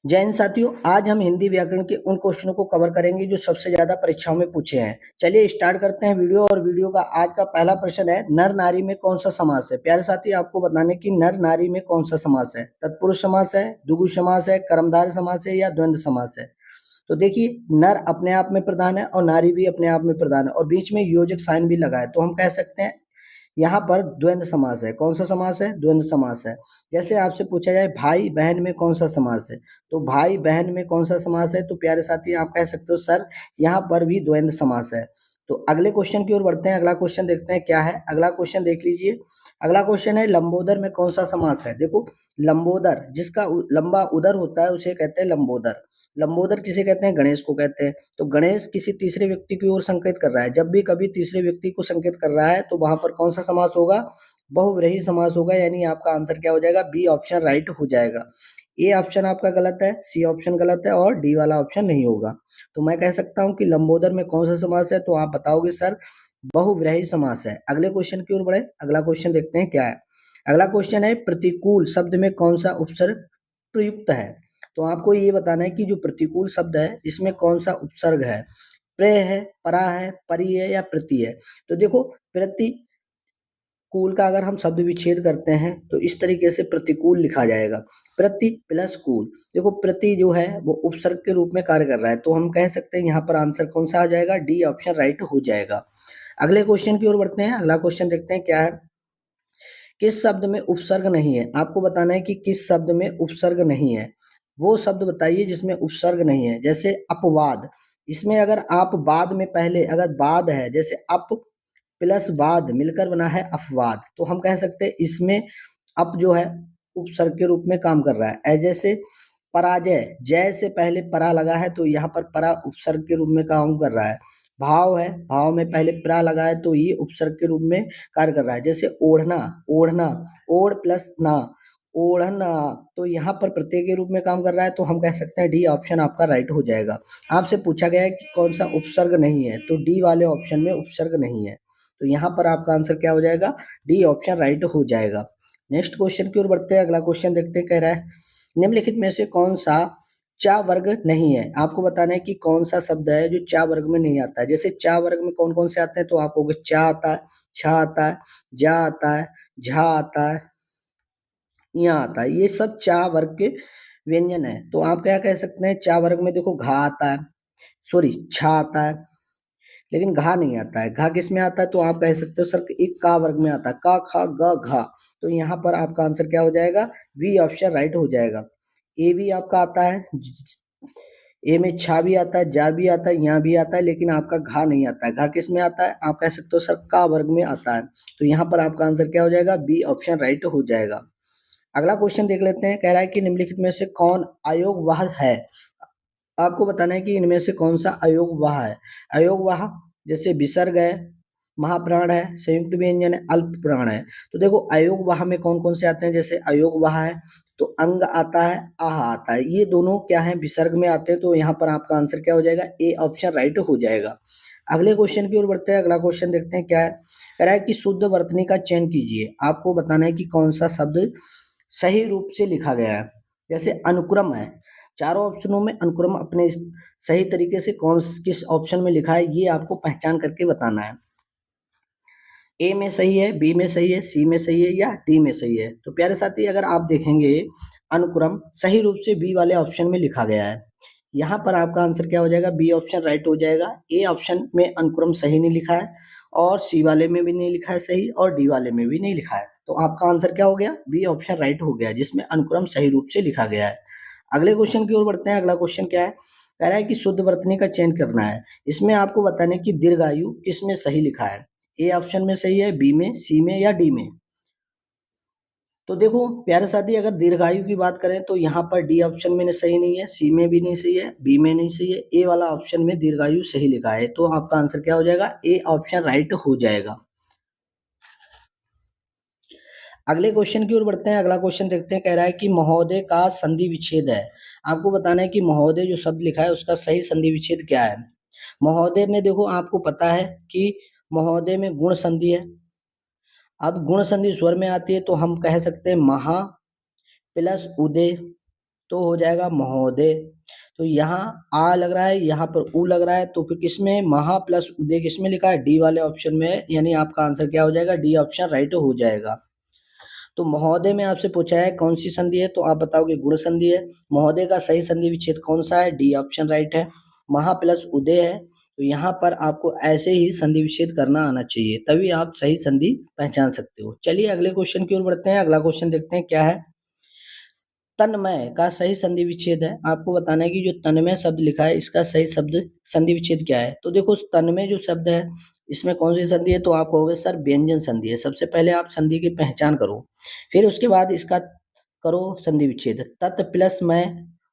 जय हिंद साथियों, आज हम हिंदी व्याकरण के उन क्वेश्चनों को कवर करेंगे जो सबसे ज्यादा परीक्षाओं में पूछे हैं। चलिए स्टार्ट करते हैं वीडियो। और वीडियो का आज का पहला प्रश्न है, नर नारी में कौन सा समास है। प्यारे साथी, आपको बताने की नर नारी में कौन सा समास है। तत्पुरुष समास है, द्विगु समास है, कर्मधारय समास है या द्वंद्व समास है। तो देखिए, नर अपने आप में प्रधान है और नारी भी अपने आप में प्रधान है और बीच में योजक साइन भी लगा है, तो हम कह सकते हैं यहाँ पर द्वंद्व समास है। कौन सा समास है? द्वंद्व समास है। जैसे आपसे पूछा जाए भाई बहन में कौन सा समास है, तो भाई बहन में कौन सा समास है, तो प्यारे साथी आप कह सकते हो सर यहाँ पर भी द्वंद्व समास है। तो अगले क्वेश्चन की ओर बढ़ते हैं। अगला क्वेश्चन देखते हैं क्या है। अगला क्वेश्चन देख लीजिए। अगला क्वेश्चन है, लंबोदर में कौन सा समास है। देखो, लंबोदर जिसका लंबा उदर होता है उसे कहते हैं लंबोदर। लंबोदर किसे कहते हैं? गणेश को कहते हैं। तो गणेश किसी तीसरे व्यक्ति की ओर संकेत कर रहा है। जब भी कभी तीसरे व्यक्ति को संकेत कर रहा है तो वहां पर कौन सा समास होगा? बहुव्रीहि समास होगा। यानी आपका आंसर क्या हो जाएगा? बी ऑप्शन राइट हो जाएगा। ए ऑप्शन आपका गलत है, सी ऑप्शन गलत है और डी वाला ऑप्शन नहीं होगा। तो मैं कह सकता हूं कि लंबोदर में कौन सा समास है, तो आप बताओगे सर बहुव्रीहि समास है। अगले क्वेश्चन की ओर बढ़े। अगला क्वेश्चन देखते हैं क्या है। अगला क्वेश्चन है, प्रतिकूल शब्द में कौन सा उपसर्ग प्रयुक्त है। तो आपको ये बताना है कि जो प्रतिकूल शब्द है इसमें कौन सा उपसर्ग है। प्रय है, परा है, परि है या प्रति है। तो देखो, प्रतिकूल का अगर हम शब्द विच्छेद करते हैं तो इस तरीके से प्रतिकूल लिखा जाएगा, प्रति प्लस कूल। देखो, प्रति जो है वो उपसर्ग के रूप में कार्य कर रहा है, तो हम कह सकते हैं यहाँ पर आंसर कौन सा आ जाएगा? डी ऑप्शन राइट हो जाएगा। अगले क्वेश्चन की ओर बढ़ते हैं। अगला क्वेश्चन देखते हैं क्या है। किस शब्द में उपसर्ग नहीं है। आपको बताना है कि किस शब्द में उपसर्ग नहीं है। वो शब्द बताइए जिसमें उपसर्ग नहीं है। जैसे अपवाद, इसमें अगर आप बाद में पहले अगर बाद है, जैसे अप प्लस वाद मिलकर बना है अपवाद, तो हम कह सकते हैं इसमें अप जो है उपसर्ग के रूप में काम कर रहा है। जैसे पराजय, जय से पहले परा लगा है तो यहाँ पर परा उपसर्ग के रूप में काम कर रहा है। भाव है, भाव में पहले प्रा लगा है तो ये उपसर्ग के रूप में कार्य कर रहा है। जैसे ओढ़ना, ओढ़ना, ओढ़ प्लस ना, ओढ़ना, तो यहाँ पर प्रत्यय के रूप में काम कर रहा है, तो हम कह सकते हैं डी ऑप्शन आपका राइट हो जाएगा। आपसे पूछा गया है कि कौन सा उपसर्ग नहीं है, तो डी वाले ऑप्शन में उपसर्ग नहीं है, तो यहाँ पर आपका आंसर क्या हो जाएगा? डी ऑप्शन राइट हो जाएगा। नेक्स्ट क्वेश्चन की ओर बढ़ते हैं। अगला क्वेश्चन देखते हैं, कह रहा है निम्नलिखित में से कौन सा चा वर्ग नहीं है। आपको बताना है कि कौन सा शब्द है जो चा वर्ग में नहीं आता है। जैसे चा वर्ग में कौन कौन से आते हैं, तो आप कहोगे चा आता है, छा आता है, जा आता है, झा आता है, यहाँ आता है, ये सब चा वर्ग के व्यंजन है। तो आप क्या कह सकते हैं? चा वर्ग में देखो घा आता है, सॉरी छा आता है, लेकिन घा नहीं आता है। घा किस में आता है? तो आप कह सकते हो सर एक का वर्ग में आता है, का खा ग घा। तो यहाँ पर आपका आंसर क्या हो जाएगा? वी ऑप्शन राइट हो जाएगा। ए भी आपका आता है, ए में छा भी आता है, जा भी आता है, यहाँ भी आता है, लेकिन आपका घा नहीं आता है। घा किस में आता है? आप कह सकते हो सर का वर्ग में आता है। तो यहाँ पर आपका आंसर क्या हो जाएगा? बी ऑप्शन राइट हो जाएगा। अगला क्वेश्चन देख लेते हैं। कह रहा है कि निम्नलिखित में से कौन अयोगवाह है। आपको बताना है कि इनमें से कौन सा अयोगवाह है। अयोगवाह जैसे विसर्ग है, महाप्राण है, संयुक्त व्यंजन है, अल्प प्राण है। तो देखो, अयोगवाह में कौन कौन से आते हैं। जैसे अयोगवाह है तो अंग आता है, आह आता है, ये दोनों क्या है? विसर्ग में आते हैं। तो यहाँ पर आपका आंसर क्या हो जाएगा? ए ऑप्शन राइट हो जाएगा। अगले क्वेश्चन की ओर बढ़ते हैं। अगला क्वेश्चन देखते हैं क्या है। कह रहा है कि शुद्ध वर्तनी का चयन कीजिए। आपको बताना है कि कौन सा शब्द सही रूप से लिखा गया है। जैसे अनुक्रम है, चारों ऑप्शनों में अनुक्रम अपने सही तरीके से कौन किस ऑप्शन में लिखा है, ये आपको पहचान करके बताना है। ए में सही है, बी में सही है, सी में सही है या डी में सही है। तो प्यारे साथी, अगर आप देखेंगे अनुक्रम सही रूप से बी वाले ऑप्शन में लिखा गया है। यहाँ पर आपका आंसर क्या हो जाएगा? बी ऑप्शन राइट हो जाएगा। ए ऑप्शन में अनुक्रम सही नहीं लिखा है और सी वाले में भी नहीं लिखा है सही और डी वाले में भी नहीं लिखा है। तो आपका आंसर क्या हो गया? बी ऑप्शन राइट हो गया, जिसमें अनुक्रम सही रूप से लिखा गया है। अगले क्वेश्चन की ओर बढ़ते हैं। अगला क्वेश्चन क्या है? कह रहा है कि शुद्ध वर्तनी का चयन करना है। इसमें आपको बताने की दीर्घायु किस में सही लिखा है। ए ऑप्शन में सही है, बी में, सी में या डी में। तो देखो प्यारे साथी, अगर दीर्घायु की बात करें तो यहाँ पर डी ऑप्शन में सही नहीं है, सी में भी नहीं सही है, बी में नहीं सही है, ए वाला ऑप्शन में दीर्घायु सही लिखा है। तो आपका आंसर क्या हो जाएगा? ए ऑप्शन राइट हो जाएगा। अगले क्वेश्चन की ओर बढ़ते हैं। अगला क्वेश्चन देखते हैं। कह रहा है कि महोदय का संधि विच्छेद है। आपको बताना है कि महोदय जो शब्द लिखा है उसका सही संधि विच्छेद क्या है। महोदय में देखो, आपको पता है कि महोदय में गुण संधि है। अब गुण संधि स्वर में आती है तो हम कह सकते हैं महा प्लस उदय, तो हो जाएगा महोदय। तो यहाँ आ लग रहा है, यहाँ पर उ लग रहा है, तो फिर किसमें महा प्लस उदय किसमें लिखा है, डी वाले ऑप्शन में, यानी आपका आंसर क्या हो जाएगा, डी ऑप्शन राइट हो जाएगा। तो महोदय में आपसे पूछा है कौन सी संधि है, तो आप बताओगे गुण संधि है। महोदय का सही संधि विच्छेद कौन सा है, डी ऑप्शन राइट है। महा प्लस उदय है, तो यहाँ पर आपको ऐसे ही संधि विच्छेद करना आना चाहिए, तभी आप सही संधि पहचान सकते हो। चलिए अगले क्वेश्चन की ओर बढ़ते हैं। अगला क्वेश्चन देखते हैं क्या है। तन्मय का सही संधि विच्छेद है, आपको बताना है कि जो तन्मय शब्द लिखा है इसका सही शब्द संधि विच्छेद क्या है। तो देखो तन्मय जो शब्द है इसमें कौन सी संधि है, तो आप कहोगे सर व्यंजन संधि है। सबसे पहले आप संधि की पहचान करो, फिर उसके बाद इसका करो संधि विच्छेद। तत् प्लस मय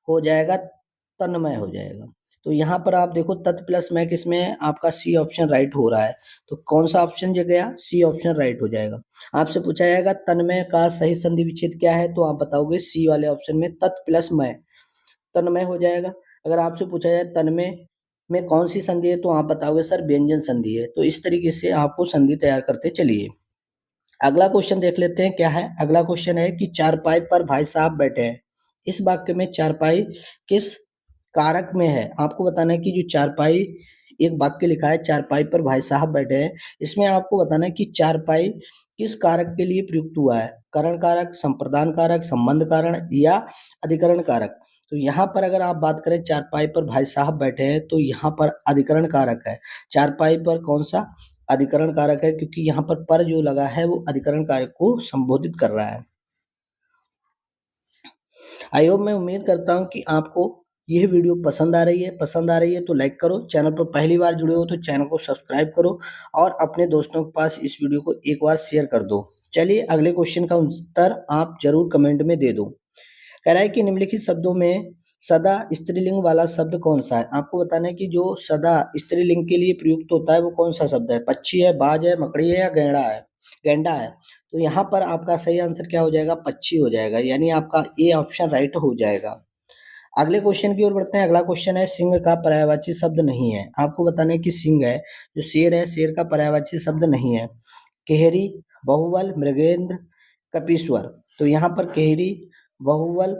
हो जाएगा, तन्मय हो जाएगा। तो यहाँ पर आप देखो तत् प्लस मय किसमें है, आपका सी ऑप्शन राइट हो रहा है। तो कौन सा ऑप्शन जो गया, सी ऑप्शन राइट हो जाएगा। आपसे पूछा जाएगा तन्मय का सही संधि विच्छेद क्या है, तो आप बताओगे सी वाले ऑप्शन में तत् प्लस मय, तन्मय हो जाएगा। अगर आपसे पूछा जाए तन्मय में कौन सी संधि है, तो आप बताओगे सर व्यंजन संधि है। तो इस तरीके से आपको संधि तैयार करते चलिए। अगला क्वेश्चन देख लेते हैं क्या है। अगला क्वेश्चन है कि चारपाई पर भाई साहब बैठे हैं, इस वाक्य में चारपाई किस कारक में है। आपको बताना है कि जो चारपाई, एक वाक्य लिखा है चारपाई पर भाई साहब बैठे हैं, इसमें आपको बताना है कि चारपाई किस कारक के लिए प्रयुक्त हुआ है, करण कारक, संप्रदान कारक, संबंध कारण या अधिकरण कारक। तो यहाँ पर अगर आप बात करें चारपाई पर भाई साहब बैठे हैं, तो यहाँ पर अधिकरण कारक है। चारपाई पर कौन सा, अधिकरण कारक है, क्योंकि यहाँ पर जो लगा है वो अधिकरण कारक को संबोधित कर रहा है। आई होप, मैं उम्मीद करता हूँ कि आपको यह वीडियो पसंद आ रही है। पसंद आ रही है तो लाइक करो, चैनल पर पहली बार जुड़े हो तो चैनल को सब्सक्राइब करो और अपने दोस्तों के पास इस वीडियो को एक बार शेयर कर दो। चलिए अगले क्वेश्चन का उत्तर आप जरूर कमेंट में दे दो। कह रहा है कि निम्नलिखित शब्दों में सदा स्त्रीलिंग वाला शब्द कौन सा है। आपको बताना है कि जो सदा स्त्रीलिंग के लिए प्रयुक्त होता है वो कौन सा शब्द है, पक्षी है, बाज है, मकड़ी है या गैंडा है, गेंडा है। तो यहाँ पर आपका सही आंसर क्या हो जाएगा, पक्षी हो जाएगा, यानी आपका ए ऑप्शन राइट हो जाएगा। अगले क्वेश्चन की ओर बढ़ते हैं। अगला क्वेश्चन है सिंह का पर्यायवाची शब्द नहीं है। आपको बताना है कि सिंह है, जो शेर है, शेर का पर्यायवाची शब्द नहीं है। केहरी, बहुबल, मृगेंद्र, कपीश्वर। तो यहाँ पर केहरी, बहुबल,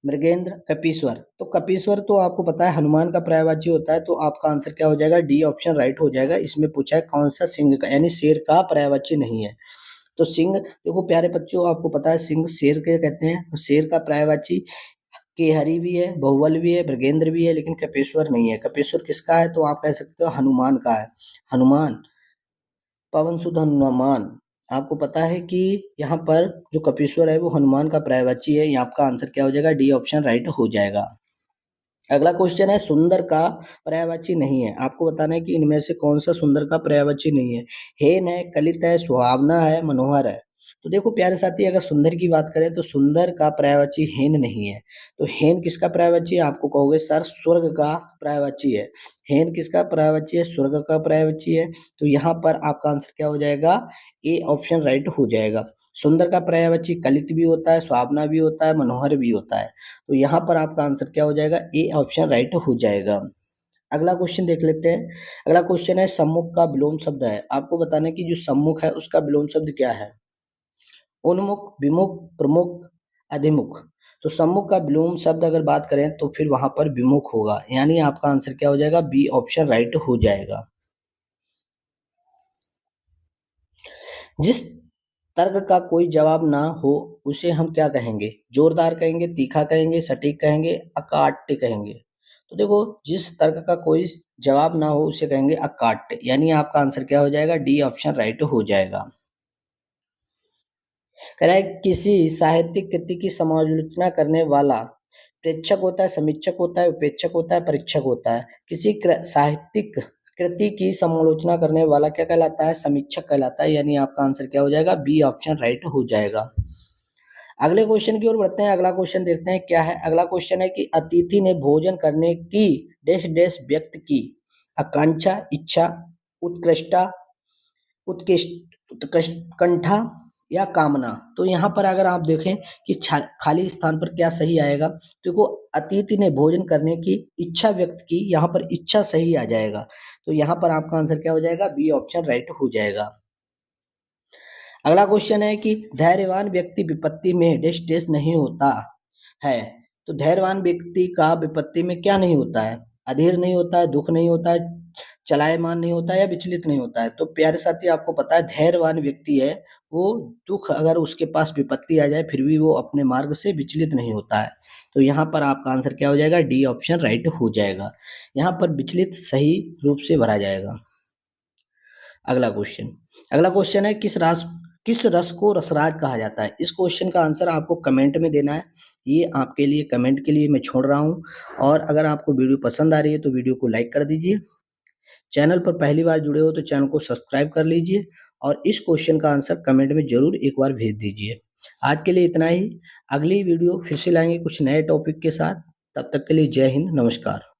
मृगेंद्र, कपीश्वर। तो कपीश्वर तो आपको पता है हनुमान का पर्यायवाची होता है, तो आपका आंसर क्या हो जाएगा, डी ऑप्शन राइट हो जाएगा। इसमें पूछा है कौन सा सिंह का, यानी शेर का पर्यायवाची नहीं है। तो सिंह, देखो प्यारे बच्चों आपको पता है सिंह शेर के कहते हैं, तो शेर का पर्यायवाची केहरी भी है, बहुबल भी है, मृगेंद्र भी है, लेकिन कपेश्वर नहीं है। कपेश्वर किसका है, तो आप कह सकते हो हनुमान का है। हनुमान, पवन सुत हनुमान। आपको पता है कि यहाँ पर जो कपीश्वर है वो हनुमान का पर्यायवाची है। यहाँ आपका आंसर क्या हो जाएगा, डी ऑप्शन राइट हो जाएगा। अगला क्वेश्चन है सुंदर का पर्यायवाची नहीं है। आपको बताना है कि इनमें से कौन सा सुंदर का पर्यायवाची नहीं है। हेन है, कलित है, सुहावना है, मनोहर है। तो देखो प्यारे साथी, अगर सुंदर की बात करें तो सुंदर का पर्यायवाची हेन नहीं है। तो हेन किसका पर्यायवाची है, आपको कहोगे सर स्वर्ग का पर्यायवाची है। हेन किसका पर्यायवाची है, स्वर्ग का पर्यायवाची है। तो यहाँ पर आपका आंसर क्या हो जाएगा, ए ऑप्शन राइट हो जाएगा। सुंदर का पर्यायवाची कलित भी होता है, सुहावना भी होता है, मनोहर भी होता है। तो यहाँ पर आपका आंसर क्या हो जाएगा, ए ऑप्शन राइट हो जाएगा। अगला क्वेश्चन देख लेते हैं। अगला क्वेश्चन है सम्मुख का विलोम शब्द है। आपको बताना है कि जो सम्मुख है उसका विलोम शब्द क्या है। उन्मुख, विमुख, प्रमुख, अधिमुख। तो सम्मुख का विलोम शब्द अगर बात करें तो फिर वहां पर विमुख होगा, यानी आपका आंसर क्या हो जाएगा, बी ऑप्शन राइट हो जाएगा। जिस तर्क का कोई जवाब ना हो उसे हम क्या कहेंगे, जोरदार कहेंगे, तीखा कहेंगे, सटीक कहेंगे, अकाट्य कहेंगे। तो देखो जिस तर्क का कोई जवाब ना हो उसे कहेंगे अकाट्य, यानी आपका आंसर क्या हो जाएगा, डी ऑप्शन राइट हो जाएगा। कह रहा है किसी साहित्यिक कृति की समालोचना करने वाला प्रेक्षक होता है, समीक्षक होता है, उपेक्षक होता है, परीक्षक होता है। किसी साहित्यिक कृति की समालोचना करने वाला क्या कहलाता है, समीक्षक कहलाता है, यानी आपका आंसर क्या हो जाएगा, बी ऑप्शन राइट हो जाएगा। अगले क्वेश्चन की ओर बढ़ते हैं। अगला क्वेश्चन देखते हैं क्या है। अगला क्वेश्चन है कि अतिथि ने भोजन करने की डैश डैश व्यक्त की, आकांक्षा, इच्छा, उत्कृष्टा, उत्कृष्ट, उत्कंठा या कामना। तो यहाँ पर अगर आप देखें कि खाली स्थान पर क्या सही आएगा, देखो अतिथि ने भोजन करने की इच्छा व्यक्त की, यहाँ पर इच्छा सही आ जाएगा। तो यहाँ पर आपका आंसर क्या हो जाएगा, बी ऑप्शन राइट हो जाएगा। अगला क्वेश्चन है कि धैर्यवान व्यक्ति विपत्ति में डैश डैश नहीं होता है, तो धैर्यवान व्यक्ति का विपत्ति में क्या नहीं होता है? अधीर नहीं होता है, दुख नहीं होता है, चलायमान नहीं होता है या विचलित नहीं होता है। तो प्यारे साथी आपको पता है धैर्यवान व्यक्ति है वो दुख अगर उसके पास विपत्ति आ जाए फिर भी वो अपने मार्ग से विचलित नहीं होता है। तो यहाँ पर आपका आंसर क्या हो जाएगा? डी ऑप्शन राइट हो जाएगा। यहाँ पर विचलित सही रूप से भरा जाएगा। अगला क्वेश्चन है किस रस को रसराज कहा जाता है? इस क्वेश्चन का आंसर आपको कमेंट में देना है। ये आपके लिए कमेंट के लिए मैं छोड़ रहा हूँ। और अगर आपको वीडियो पसंद आ रही है तो वीडियो को लाइक कर दीजिए। चैनल पर पहली बार जुड़े हो तो चैनल को सब्सक्राइब कर लीजिए और इस क्वेश्चन का आंसर कमेंट में जरूर एक बार भेज दीजिए। आज के लिए इतना ही। अगली वीडियो फिर से लाएंगे कुछ नए टॉपिक के साथ। तब तक के लिए जय हिंद, नमस्कार।